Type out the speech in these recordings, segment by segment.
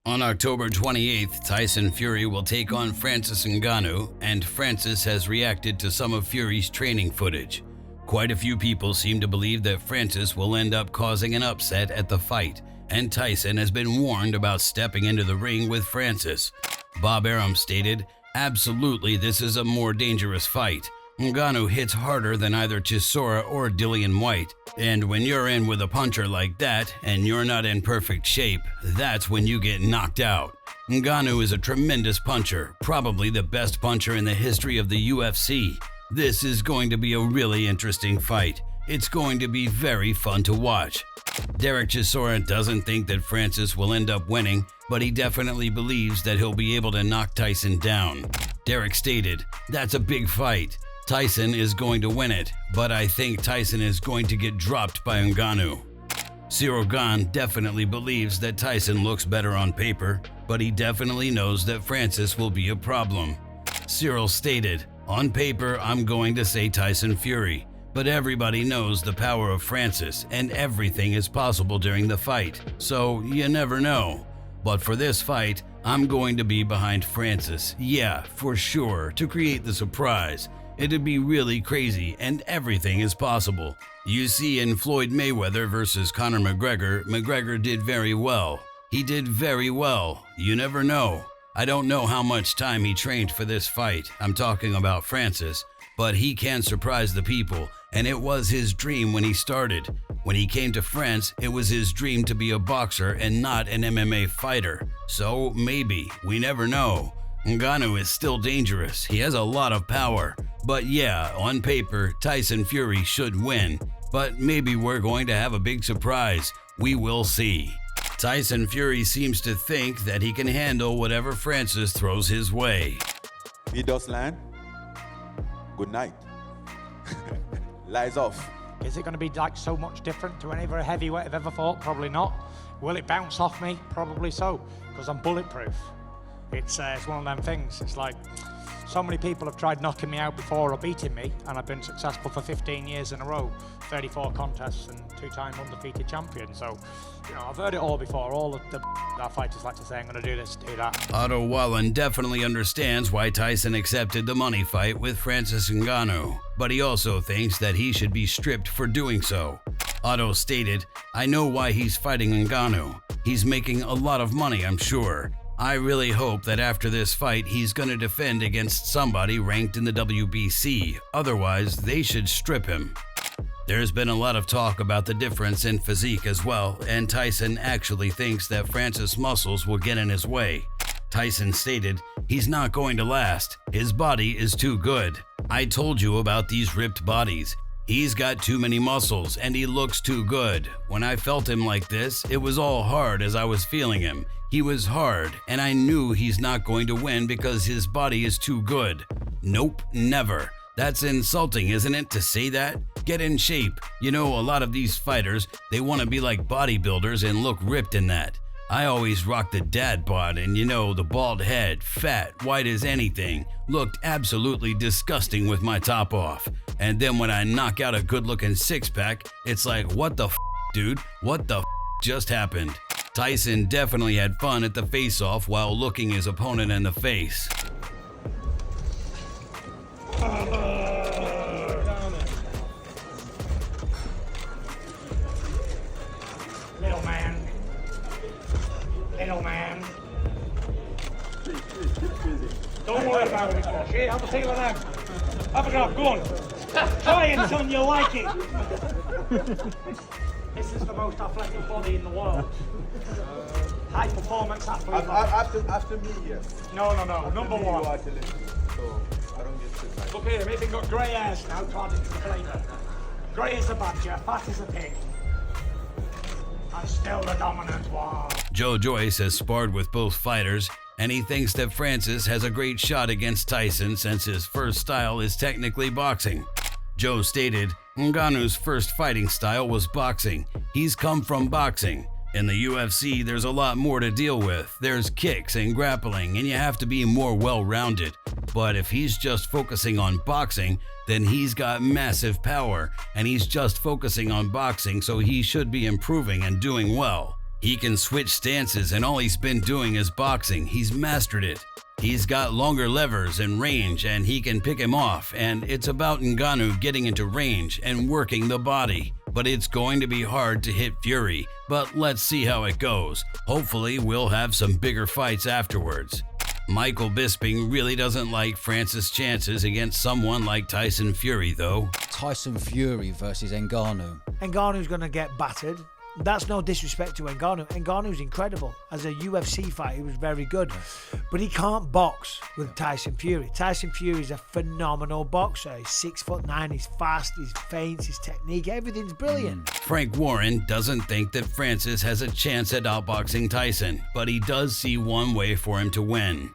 On October 28th, Tyson Fury will take on Francis Ngannou, and Francis has reacted to some of Fury's training footage. Quite a few people seem to believe that Francis will end up causing an upset at the fight, and Tyson has been warned about stepping into the ring with Francis. Bob Arum stated, "Absolutely, this is a more dangerous fight. Ngannou hits harder than either Chisora or Dillian White, and when you're in with a puncher like that and you're not in perfect shape, that's when you get knocked out. Ngannou is a tremendous puncher, probably the best puncher in the history of the UFC. This is going to be a really interesting fight. It's going to be very fun to watch." Derek Chisora doesn't think that Francis will end up winning, but he definitely believes that he'll be able to knock Tyson down. Derek stated, "That's a big fight. Tyson is going to win it, but I think Tyson is going to get dropped by Ngannou." Cyril Gane definitely believes that Tyson looks better on paper, but he definitely knows that Francis will be a problem. Cyril stated, "On paper, I'm going to say Tyson Fury, but everybody knows the power of Francis and everything is possible during the fight, so you never know. But for this fight, I'm going to be behind Francis, yeah, for sure, to create the surprise. It'd be really crazy and everything is possible." You see, in Floyd Mayweather versus Conor McGregor, McGregor did very well. He did very well. You never know. I don't know how much time he trained for this fight. I'm talking about Francis. But he can surprise the people, and it was his dream when he started. When he came to France, it was his dream to be a boxer and not an MMA fighter. So maybe, we never know. Ngannou is still dangerous. He has a lot of power. But yeah, on paper, Tyson Fury should win. But maybe we're going to have a big surprise. We will see. Tyson Fury seems to think that he can handle whatever Francis throws his way. He does land. Good night. Lies off. Is it going to be like so much different to any other heavyweight I've ever fought? Probably not. Will it bounce off me? Probably so, because I'm bulletproof. It's one of them things. It's like so many people have tried knocking me out before or beating me, and I've been successful for 15 years in a row, 34 contests and 2-time undefeated champion. So, I've heard it all before. All of the our fighters like to say, "I'm going to do this, do that." Otto Wallen definitely understands why Tyson accepted the money fight with Francis Ngannou, but he also thinks that he should be stripped for doing so. Otto stated, "I know why he's fighting Ngannou. He's making a lot of money, I'm sure. I really hope that after this fight he's going to defend against somebody ranked in the WBC, otherwise they should strip him." There's been a lot of talk about the difference in physique as well, and Tyson actually thinks that Francis' muscles will get in his way. Tyson stated, "He's not going to last. His body is too good. I told you about these ripped bodies. He's got too many muscles and he looks too good. When I felt him like this, it was all hard as I was feeling him. He was hard, and I knew he's not going to win because his body is too good. Nope, never. That's insulting, isn't it, to say that? Get in shape. A lot of these fighters, they want to be like bodybuilders and look ripped in that. I always rocked the dad bod and the bald head, fat, white as anything, looked absolutely disgusting with my top off. And then when I knock out a good-looking six-pack, it's like, what the f***, dude? What the f*** just happened?" Tyson definitely had fun at the face-off while looking his opponent in the face. Little man. Little man. Don't worry about it, okay? Have a feel of them. Have a grab, go on. Try it, son, you'll like it. This is the most athletic body in the world. High performance athlete. After me, yes. No, number one. So I don't get too Look here, I've even got grey hairs now to add it to the flavour. Grey as a badger, fat as a pig. I'm still the dominant one. Joe Joyce has sparred with both fighters, and he thinks that Francis has a great shot against Tyson since his first style is technically boxing. Joe stated, "Ngannou's first fighting style was boxing. He's come from boxing. In the UFC, there's a lot more to deal with. There's kicks and grappling, and you have to be more well-rounded. But if he's just focusing on boxing, then he's got massive power, and he's just focusing on boxing, so he should be improving and doing well. He can switch stances and all he's been doing is boxing. He's mastered it. He's got longer levers and range and he can pick him off, and it's about Ngannou getting into range and working the body. But it's going to be hard to hit Fury, but let's see how it goes. Hopefully we'll have some bigger fights afterwards. Michael Bisping really doesn't like Francis' chances against someone like Tyson Fury though. Tyson Fury versus Ngannou. Ngannou's going to get battered. That's no disrespect to Ngannou. Ngannou's incredible. As a UFC fighter, he was very good. But he can't box with Tyson Fury. Tyson Fury is a phenomenal boxer. He's 6'9", he's fast, he's feints, his technique, everything's brilliant. Frank Warren doesn't think that Francis has a chance at outboxing Tyson, but he does see one way for him to win.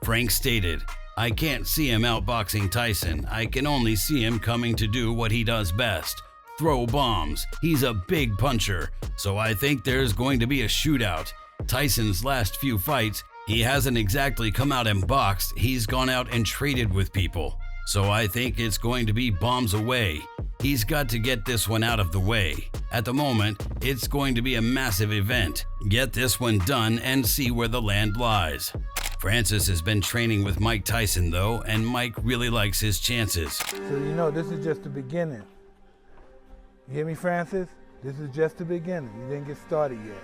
Frank stated, "I can't see him outboxing Tyson. I can only see him coming to do what he does best. Throw bombs. He's a big puncher, so I think there's going to be a shootout. Tyson's last few fights, he hasn't exactly come out and boxed, he's gone out and traded with people. So I think it's going to be bombs away. He's got to get this one out of the way. At the moment, it's going to be a massive event. Get this one done and see where the land lies." Francis has been training with Mike Tyson though, and Mike really likes his chances. So you know, this is just the beginning. You hear me, Francis? This is just the beginning. You didn't get started yet.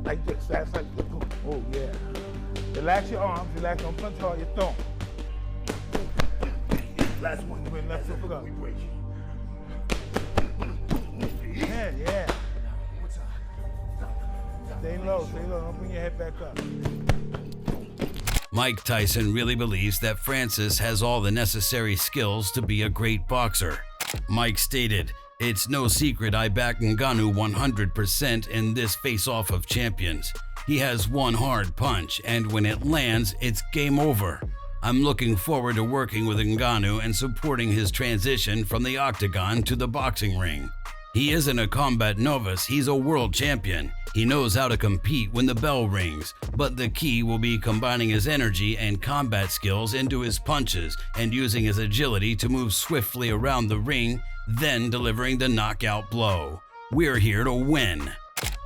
Like this, that's like this. Oh, yeah. Relax your arms, relax, don't punch hard, your thumb. Last one, you went left foot up. Yeah, yeah. Stay low, don't bring your head back up. Mike Tyson really believes that Francis has all the necessary skills to be a great boxer. Mike stated, "It's no secret I back Ngannou 100% in this face-off of champions. He has one hard punch, and when it lands, it's game over. I'm looking forward to working with Ngannou and supporting his transition from the octagon to the boxing ring. He isn't a combat novice, he's a world champion. He knows how to compete when the bell rings, but the key will be combining his energy and combat skills into his punches and using his agility to move swiftly around the ring, then delivering the knockout blow. We're here to win."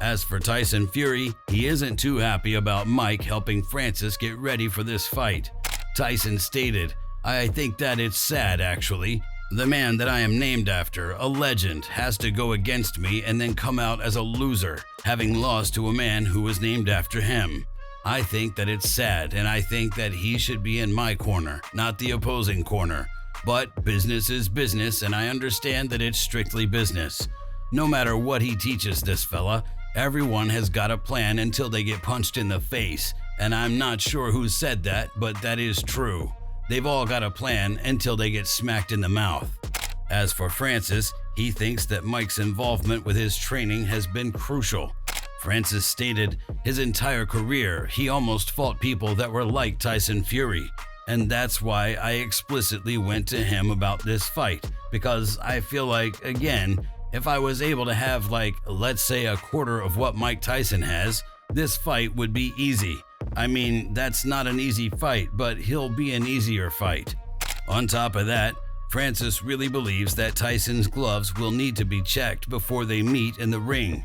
As for Tyson Fury, he isn't too happy about Mike helping Francis get ready for this fight. Tyson stated, "I think that it's sad actually. The man that I am named after, a legend, has to go against me and then come out as a loser, having lost to a man who was named after him. I think that it's sad, and I think that he should be in my corner, not the opposing corner. But business is business, and I understand that it's strictly business. No matter what he teaches this fella, everyone has got a plan until they get punched in the face, and I'm not sure who said that, but that is true. They've all got a plan until they get smacked in the mouth." As for Francis, he thinks that Mike's involvement with his training has been crucial. Francis stated, "His entire career, he almost fought people that were like Tyson Fury, and that's why I explicitly went to him about this fight, because I feel like, again, if I was able to have let's say a quarter of what Mike Tyson has, this fight would be easy. I mean, that's not an easy fight, but he'll be an easier fight." On top of that, Francis really believes that Tyson's gloves will need to be checked before they meet in the ring.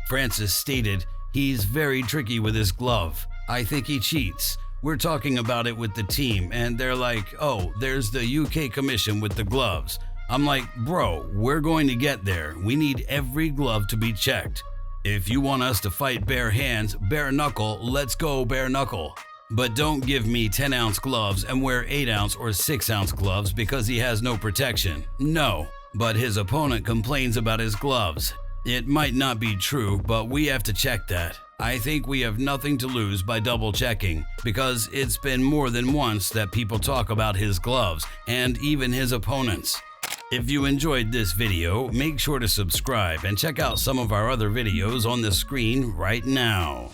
Francis stated, "He's very tricky with his glove. I think he cheats. We're talking about it with the team, and they're like, oh, there's the UK commission with the gloves. I'm like, bro, we're going to get there. We need every glove to be checked. If you want us to fight bare hands, bare knuckle, let's go bare knuckle. But don't give me 10-ounce gloves and wear 8-ounce or 6-ounce gloves because he has no protection. No, but his opponent complains about his gloves. It might not be true, but we have to check that. I think we have nothing to lose by double checking because it's been more than once that people talk about his gloves and even his opponents." If you enjoyed this video, make sure to subscribe and check out some of our other videos on the screen right now.